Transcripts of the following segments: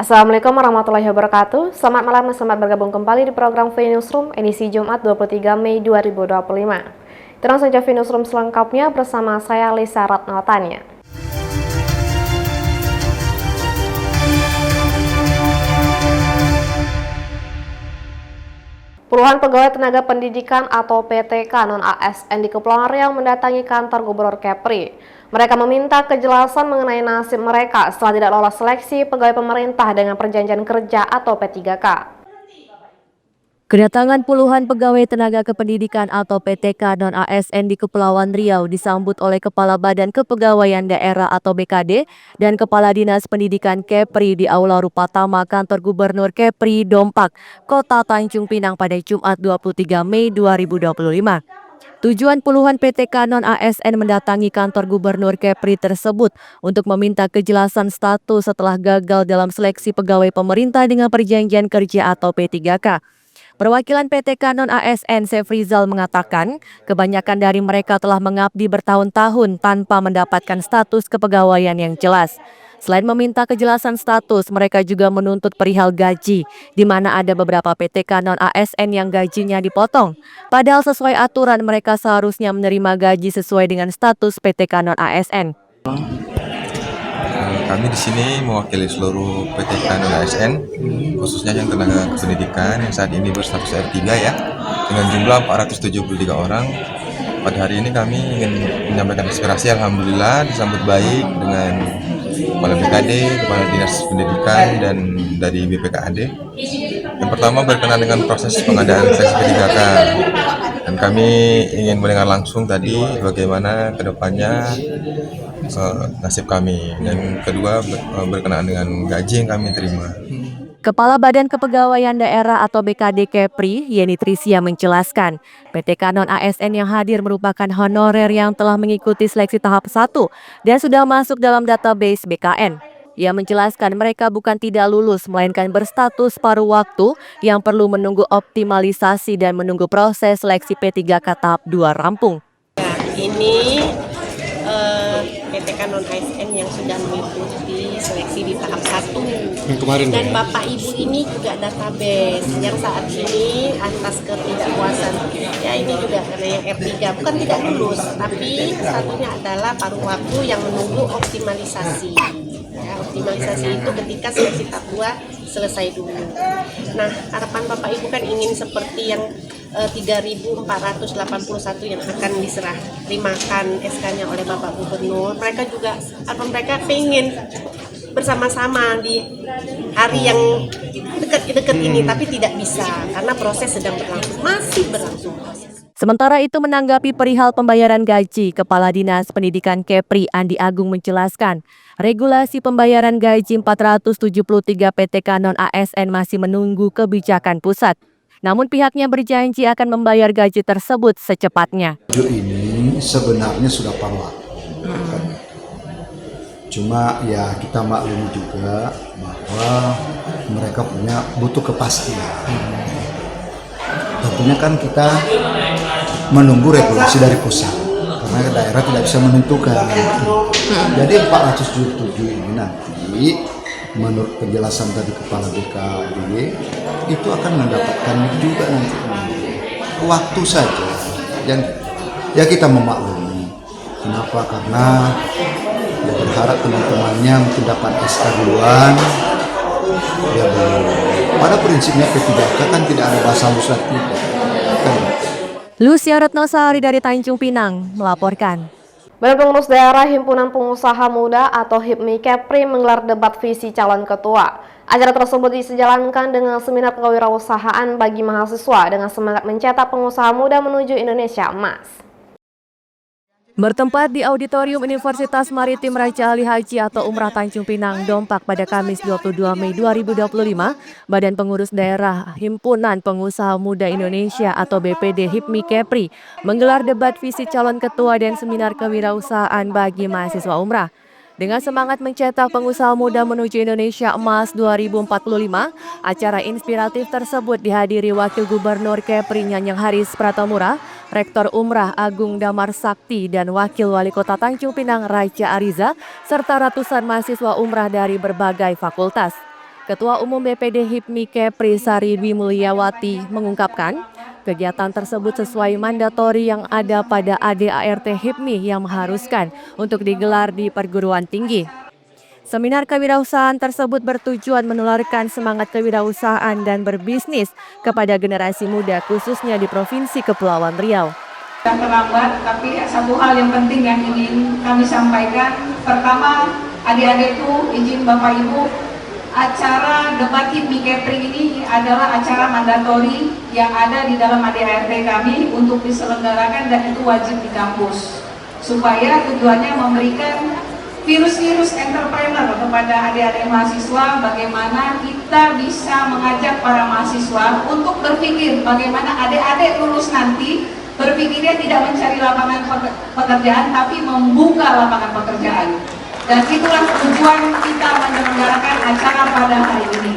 Assalamualaikum warahmatullahi wabarakatuh. Selamat malam dan selamat bergabung kembali di program V Newsroom edisi Jumat 23 Mei 2025. Terus saja V Newsroom selengkapnya bersama saya Lisa Ratnawatania. Puluhan pegawai tenaga pendidikan atau PTK non-ASN di Kepulauan Riau mendatangi kantor Gubernur Kepri. Mereka meminta kejelasan mengenai nasib mereka setelah tidak lolos seleksi pegawai pemerintah dengan perjanjian kerja atau P3K. Kedatangan puluhan pegawai tenaga kependidikan atau PTK non-ASN di Kepulauan Riau disambut oleh Kepala Badan Kepegawaian Daerah atau BKD dan Kepala Dinas Pendidikan Kepri di Aula Rupatama Kantor Gubernur Kepri, Dompak, Kota Tanjung Pinang pada Jumat 23 Mei 2025. Tujuan puluhan PTK non-ASN mendatangi kantor Gubernur Kepri tersebut untuk meminta kejelasan status setelah gagal dalam seleksi pegawai pemerintah dengan perjanjian kerja atau P3K. Perwakilan PTK non-ASN Sefrizal mengatakan, kebanyakan dari mereka telah mengabdi bertahun-tahun tanpa mendapatkan status kepegawaian yang jelas. Selain meminta kejelasan status, mereka juga menuntut perihal gaji, di mana ada beberapa PTK non-ASN yang gajinya dipotong. Padahal sesuai aturan mereka seharusnya menerima gaji sesuai dengan status PTK non-ASN. Kami di sini mewakili seluruh PTK non-ASN, khususnya yang tenaga kependidikan yang saat ini berstatus R3 ya, dengan jumlah 473 orang. Pada hari ini kami ingin menyampaikan aspirasi. Alhamdulillah disambut baik dengan Kepala BKD, Kepala Dinas Pendidikan, dan dari BPKAD. Yang pertama berkenaan dengan proses pengadaan seleksi P3K. Dan kami ingin mendengar langsung tadi bagaimana kedepannya nasib kami, dan kedua berkenaan dengan gaji yang kami terima. Kepala Badan Kepegawaian Daerah atau BKD Kepri, Yeni Trisia menjelaskan, PTK non-ASN yang hadir merupakan honorer yang telah mengikuti seleksi tahap 1 dan sudah masuk dalam database BKN. Ia menjelaskan mereka bukan tidak lulus, melainkan berstatus paruh waktu yang perlu menunggu optimalisasi dan menunggu proses seleksi P3K tahap 2 rampung. Ini PTK non-ASN yang sudah mengikuti seleksi di tahap 1 dan Bapak Ibu ini juga database yang saat ini atas ketidakpuasan ya, ini juga karena yang R3 bukan tidak lulus, tapi satunya adalah paruh waktu yang menunggu optimalisasi ya, optimalisasi itu ketika seleksi tahap 2 selesai dulu. Nah, harapan Bapak Ibu kan ingin seperti yang 3.481 yang akan diserah terimakan SK-nya oleh Bapak Gubernur. Mereka juga, mereka pengen bersama-sama di hari yang dekat ini, tapi tidak bisa karena proses sedang berlangsung, masih berlangsung proses. Sementara itu menanggapi perihal pembayaran gaji, Kepala Dinas Pendidikan Kepri Andi Agung menjelaskan, regulasi pembayaran gaji 473 PTK non-ASN masih menunggu kebijakan pusat. Namun pihaknya berjanji akan membayar gaji tersebut secepatnya. Ini sebenarnya sudah paruh waktu. Cuma ya kita maklumi juga bahwa mereka butuh kepastian. Tentunya kan kita menunggu regulasi dari pusat, karena daerah tidak bisa menentukan. Jadi 477 ini nanti menurut penjelasan tadi Kepala BKD itu akan mendapatkan juga nanti waktu saja, dan ya kita memaklumi. Kenapa? Karena ya berharap teman-temannya mungkin dapat SK duluan, ya belum. Pada prinsipnya P3K kan tidak ada bahasa musnah tidak. Lucia Retnosari dari Tanjung Pinang melaporkan. Badan Pengurus Daerah Himpunan Pengusaha Muda atau HIPMI Kepri menggelar debat visi calon ketua. Acara tersebut disejalankan dengan seminar kewirausahaan bagi mahasiswa dengan semangat mencetak pengusaha muda menuju Indonesia Emas. Bertempat di Auditorium Universitas Maritim Raja Ali Haji atau Umrah Tanjung Pinang, Dompak pada Kamis 22 Mei 2025, Badan Pengurus Daerah Himpunan Pengusaha Muda Indonesia atau BPD HIPMI Kepri menggelar debat visi calon ketua dan seminar kewirausahaan bagi mahasiswa umrah. Dengan semangat mencetak pengusaha muda menuju Indonesia Emas 2045, acara inspiratif tersebut dihadiri Wakil Gubernur Kepri Nyanyang Haris Pratamura, Rektor Umrah Agung Damar Sakti, dan Wakil Wali Kota Tanjung Pinang Raja Ariza, serta ratusan mahasiswa umrah dari berbagai fakultas. Ketua Umum BPD HIPMI Kepri Sari Dwi Mulyawati mengungkapkan, kegiatan tersebut sesuai mandatori yang ada pada ADART HIPMI yang mengharuskan untuk digelar di perguruan tinggi. Seminar kewirausahaan tersebut bertujuan menularkan semangat kewirausahaan dan berbisnis kepada generasi muda khususnya di Provinsi Kepulauan Riau. Terlambat, tapi satu hal yang penting yang ingin kami sampaikan. Pertama, adik-adik itu izin Bapak Ibu, acara debat HIPMI Kepri ini adalah acara mandatori yang ada di dalam ADART kami untuk diselenggarakan dan itu wajib di kampus. Supaya tujuannya memberikan virus-virus entrepreneur kepada adik-adik mahasiswa, bagaimana kita bisa mengajak para mahasiswa untuk berpikir bagaimana adik-adik lulus nanti berpikirnya tidak mencari lapangan pekerjaan tapi membuka lapangan pekerjaan. Dan itulah tujuan kita menyelenggarakan acara pada hari ini.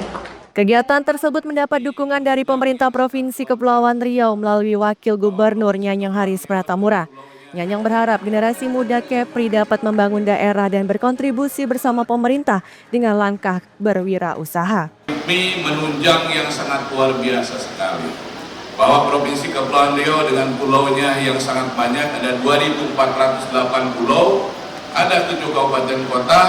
Kegiatan tersebut mendapat dukungan dari pemerintah Provinsi Kepulauan Riau melalui Wakil Gubernur Nyanyang Haris Pratamura. Nyanyang berharap generasi muda Kepri dapat membangun daerah dan berkontribusi bersama pemerintah dengan langkah berwirausaha. HIPMI menunjang yang sangat luar biasa sekali. Bahwa Provinsi Kepulauan Riau dengan pulaunya yang sangat banyak, ada 2.408 pulau, ada 7 kabupaten kota,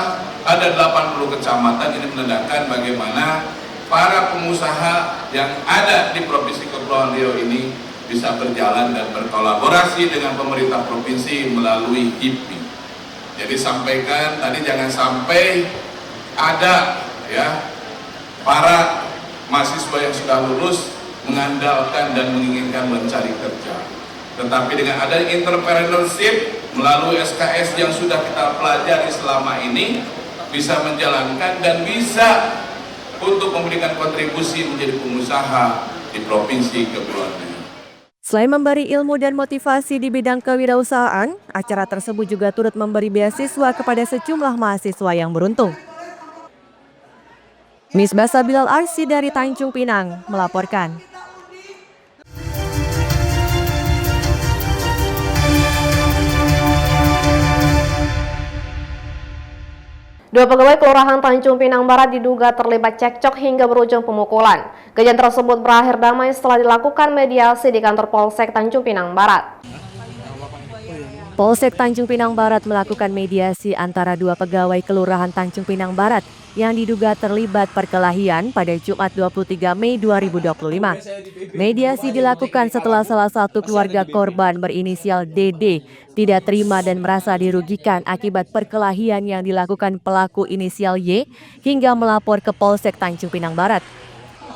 ada 80 kecamatan. Ini menandakan bagaimana para pengusaha yang ada di Provinsi Kepulauan Riau ini bisa berjalan dan berkolaborasi dengan pemerintah provinsi melalui HIPMI. Jadi sampaikan tadi jangan sampai ada ya para mahasiswa yang sudah lulus mengandalkan dan menginginkan mencari kerja. Tetapi dengan adanya entrepreneurship melalui SKS yang sudah kita pelajari selama ini bisa menjalankan dan bisa untuk memberikan kontribusi menjadi pengusaha di Provinsi Kepulauan Riau. Selain memberi ilmu dan motivasi di bidang kewirausahaan, acara tersebut juga turut memberi beasiswa kepada sejumlah mahasiswa yang beruntung. Misbah Sabilal Arsi dari Tanjung Pinang melaporkan. Dua pegawai Kelurahan Tanjung Pinang Barat diduga terlibat cekcok hingga berujung pemukulan. Kejadian tersebut berakhir damai setelah dilakukan mediasi di kantor Polsek Tanjung Pinang Barat. Polsek Tanjung Pinang Barat melakukan mediasi antara dua pegawai Kelurahan Tanjung Pinang Barat yang diduga terlibat perkelahian pada Jumat 23 Mei 2025. Mediasi dilakukan setelah salah satu keluarga korban berinisial DD tidak terima dan merasa dirugikan akibat perkelahian yang dilakukan pelaku inisial Y hingga melapor ke Polsek Tanjung Pinang Barat.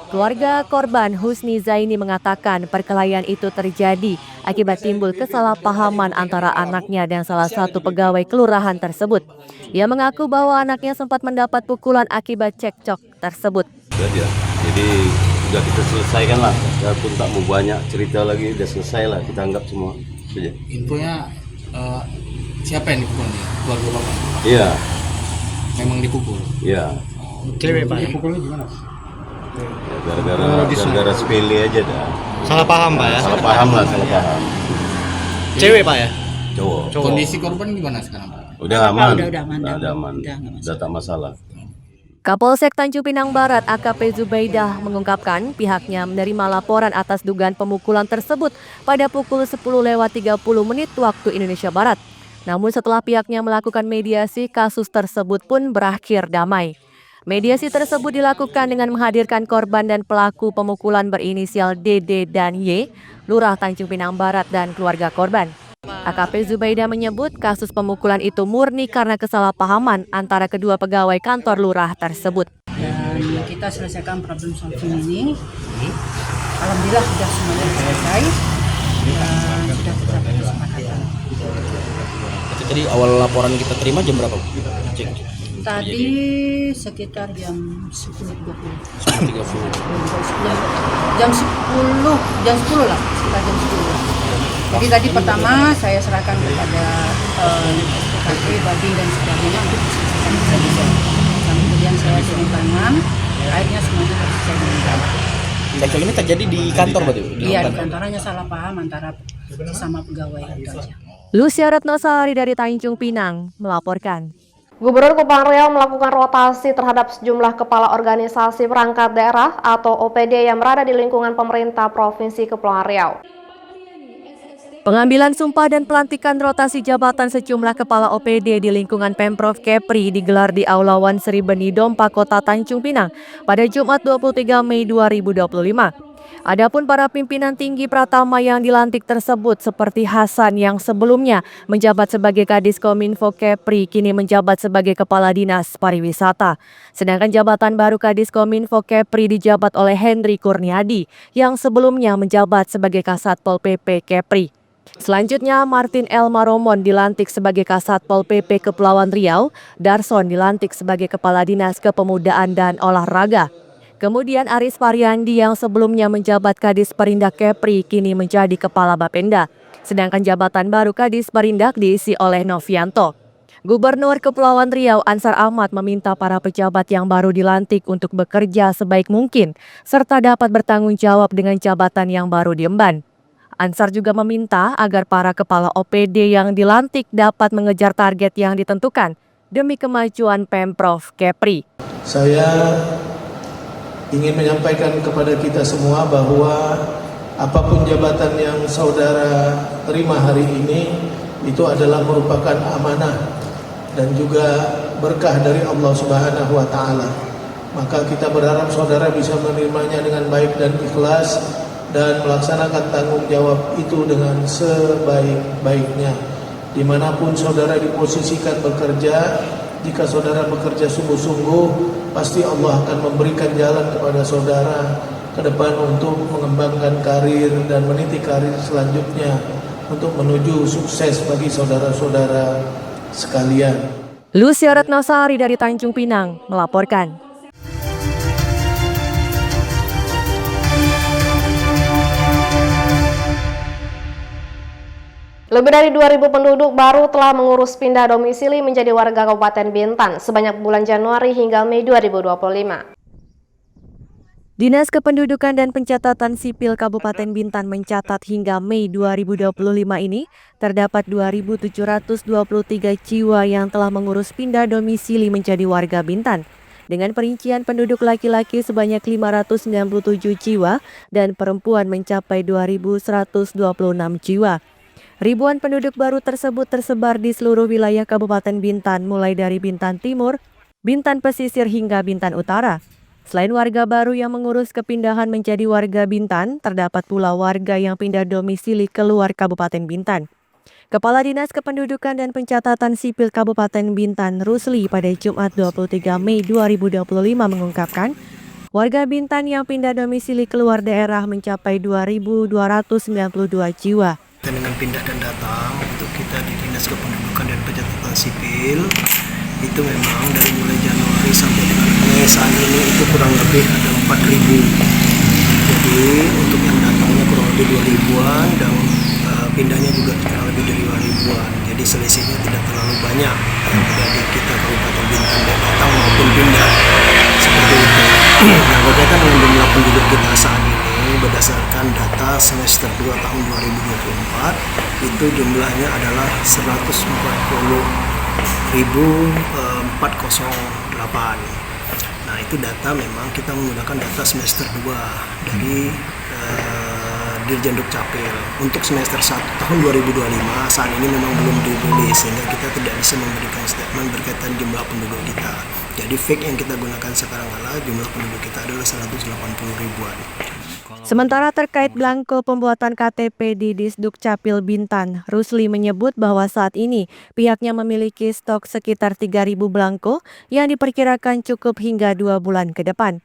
Keluarga korban Husni Zaini mengatakan perkelahian itu terjadi akibat timbul kesalahpahaman antara anaknya dan salah satu pegawai kelurahan tersebut. Ia mengaku bahwa anaknya sempat mendapat pukulan akibat cekcok tersebut. Jadi sudah kita selesaikan lah, ya pun tak mau banyak cerita lagi, sudah selesai lah, kita anggap semua saja. Infonya siapa yang dipukul nih? Keluarga bapak? Iya. Memang dipukul? Iya. Cewek pak? Dipukulnya gimana? Ya, gara-gara sepele aja dah. Salah paham pak ya? Salah paham lah, salah paham. Cewek pak ya? Cowok. Kondisi korban gimana sekarang pak? Udah aman. Udah aman. Udah tak masalah. Kapolsek Tanjung Pinang Barat AKP Zubaidah mengungkapkan pihaknya menerima laporan atas dugaan pemukulan tersebut pada pukul 10:30 waktu Indonesia Barat. Namun setelah pihaknya melakukan mediasi, kasus tersebut pun berakhir damai. Mediasi tersebut dilakukan dengan menghadirkan korban dan pelaku pemukulan berinisial DD dan Y, Lurah Tanjung Pinang Barat dan keluarga korban. AKP Zubaidah menyebut kasus pemukulan itu murni karena kesalahpahaman antara kedua pegawai kantor lurah tersebut. Dan kita selesaikan problem solving ini. Alhamdulillah sudah semuanya selesai dan sudah kita kesepakatan. Tadi awal laporan kita terima jam berapa? Tadi sekitar jam 10.30. Jam 10 lah, sekitar jam 10. Jadi tadi pertama saya serahkan kepada SPKP, Bading dan sebagainya untuk diselesaikan. Kemudian saya turun tangan, akhirnya semuanya selesai dengan baik. Cekcok ini terjadi di kantor berarti? Iya, di kantornya salah paham antara sesama pegawai itu aja. Lucia Retnosari dari Tanjung Pinang melaporkan. Gubernur Kepulauan Riau melakukan rotasi terhadap sejumlah kepala organisasi perangkat daerah atau OPD yang berada di lingkungan pemerintah Provinsi Kepulauan Riau. Pengambilan sumpah dan pelantikan rotasi jabatan sejumlah kepala OPD di lingkungan Pemprov Kepri digelar di Aula Wan Sri Beni Dompa Kota Tanjung Pinang pada Jumat 23 Mei 2025. Adapun para pimpinan tinggi Pratama yang dilantik tersebut seperti Hasan yang sebelumnya menjabat sebagai Kadis Kominfo Kepri kini menjabat sebagai Kepala Dinas Pariwisata. Sedangkan jabatan baru Kadis Kominfo Kepri dijabat oleh Henry Kurniadi yang sebelumnya menjabat sebagai Kasatpol PP Kepri. Selanjutnya, Martin L. Maromon dilantik sebagai Kasatpol PP Kepulauan Riau, Darson dilantik sebagai Kepala Dinas Kepemudaan dan Olahraga. Kemudian Aris Pariandi yang sebelumnya menjabat Kadis Perindak Kepri kini menjadi Kepala Bapenda. Sedangkan jabatan baru Kadis Perindak diisi oleh Novianto. Gubernur Kepulauan Riau Ansar Ahmad meminta para pejabat yang baru dilantik untuk bekerja sebaik mungkin serta dapat bertanggung jawab dengan jabatan yang baru diemban. Ansar juga meminta agar para kepala OPD yang dilantik dapat mengejar target yang ditentukan demi kemajuan Pemprov Kepri. Saya ingin menyampaikan kepada kita semua bahwa apapun jabatan yang saudara terima hari ini itu adalah merupakan amanah dan juga berkah dari Allah Subhanahu wa taala. Maka kita berharap saudara bisa menerimanya dengan baik dan ikhlas dan melaksanakan tanggung jawab itu dengan sebaik-baiknya. Dimanapun saudara diposisikan bekerja, jika saudara bekerja sungguh-sungguh, pasti Allah akan memberikan jalan kepada saudara ke depan untuk mengembangkan karir dan meniti karir selanjutnya untuk menuju sukses bagi saudara-saudara sekalian. Lucia Ratnasari dari Tanjung Pinang melaporkan. Lebih dari 2.000 penduduk baru telah mengurus pindah domisili menjadi warga Kabupaten Bintan sebanyak bulan Januari hingga Mei 2025. Dinas Kependudukan dan Pencatatan Sipil Kabupaten Bintan mencatat hingga Mei 2025 ini terdapat 2.723 jiwa yang telah mengurus pindah domisili menjadi warga Bintan. Dengan perincian penduduk laki-laki sebanyak 597 jiwa dan perempuan mencapai 2.126 jiwa. Ribuan penduduk baru tersebut tersebar di seluruh wilayah Kabupaten Bintan mulai dari Bintan Timur, Bintan Pesisir hingga Bintan Utara. Selain warga baru yang mengurus kepindahan menjadi warga Bintan, terdapat pula warga yang pindah domisili keluar Kabupaten Bintan. Kepala Dinas Kependudukan dan Pencatatan Sipil Kabupaten Bintan, Rusli, pada Jumat 23 Mei 2025 mengungkapkan, warga Bintan yang pindah domisili keluar daerah mencapai 2.292 jiwa. Dengan pindah dan datang untuk kita di Dinas Kependudukan dan Pencatatan Sipil itu memang dari mulai Januari sampai dengan Mei saat ini itu kurang lebih ada 4.000. Jadi untuk yang datangnya kurang lebih 2.000-an dan pindahnya juga kurang lebih dari 2.000-an. Jadi selisihnya tidak terlalu banyak yang terjadi kita Kabupaten Bintan baik datang maupun pindah seperti itu. Nah, berkaitan dengan jumlah penduduk kita saat ini berdasarkan data semester 2 tahun 2024 itu jumlahnya adalah 140.408. Nah, itu data memang kita menggunakan data semester 2 dari Dirjen Dukcapil. Untuk semester 1 tahun 2025 saat ini memang belum dirilis sehingga kita tidak bisa memberikan statement berkaitan jumlah penduduk kita. Jadi fake yang kita gunakan sekarang adalah jumlah penduduk kita adalah 180 ribuan. Sementara terkait belangko pembuatan KTP di Disdukcapil Bintan, Rusli menyebut bahwa saat ini pihaknya memiliki stok sekitar 3.000 belangko yang diperkirakan cukup hingga 2 bulan ke depan.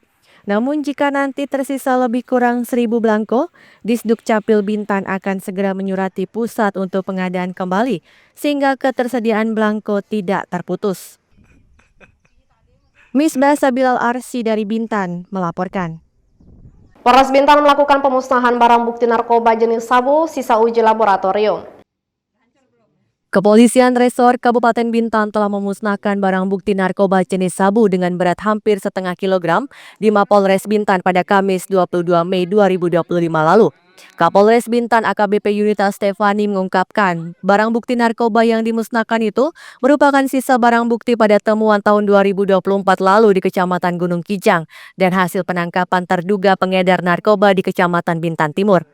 Namun jika nanti tersisa lebih kurang 1.000 belangko, Disdukcapil Bintan akan segera menyurati pusat untuk pengadaan kembali sehingga ketersediaan belangko tidak terputus. Misbah Sabilal Arsi dari Bintan melaporkan. Polres Bintan melakukan pemusnahan barang bukti narkoba jenis sabu sisa uji laboratorium. Kepolisian Resor Kabupaten Bintan telah memusnahkan barang bukti narkoba jenis sabu dengan berat hampir setengah kilogram di Mapolres Bintan pada Kamis 22 Mei 2025 lalu. Kapolres Bintan AKBP Yunita Stefani mengungkapkan, barang bukti narkoba yang dimusnahkan itu merupakan sisa barang bukti pada temuan tahun 2024 lalu di Kecamatan Gunung Kijang dan hasil penangkapan terduga pengedar narkoba di Kecamatan Bintan Timur.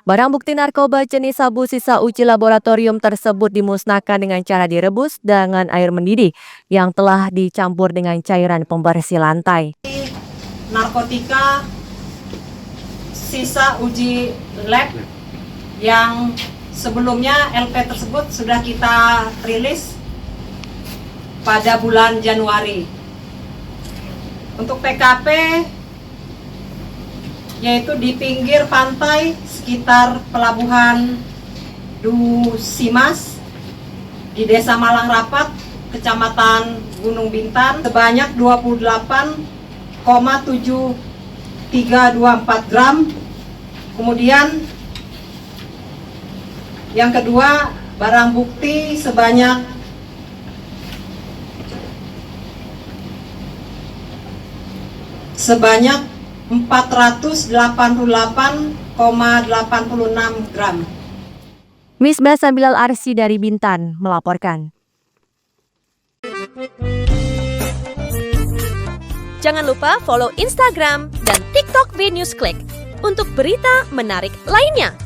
Barang bukti narkoba jenis sabu sisa uji laboratorium tersebut dimusnahkan dengan cara direbus dengan air mendidih yang telah dicampur dengan cairan pembersih lantai. Narkotika sisa uji lab yang sebelumnya LP tersebut sudah kita rilis pada bulan Januari. Untuk TKP yaitu di pinggir pantai sekitar pelabuhan Dusimas di Desa Malang Rapat, Kecamatan Gunung Bintan sebanyak 28,7324 gram. Kemudian yang kedua, barang bukti sebanyak 488,86 gram. Misbah Sambilal Arsi dari Bintan melaporkan. Jangan lupa follow Instagram dan TikTok BNewsClick untuk berita menarik lainnya.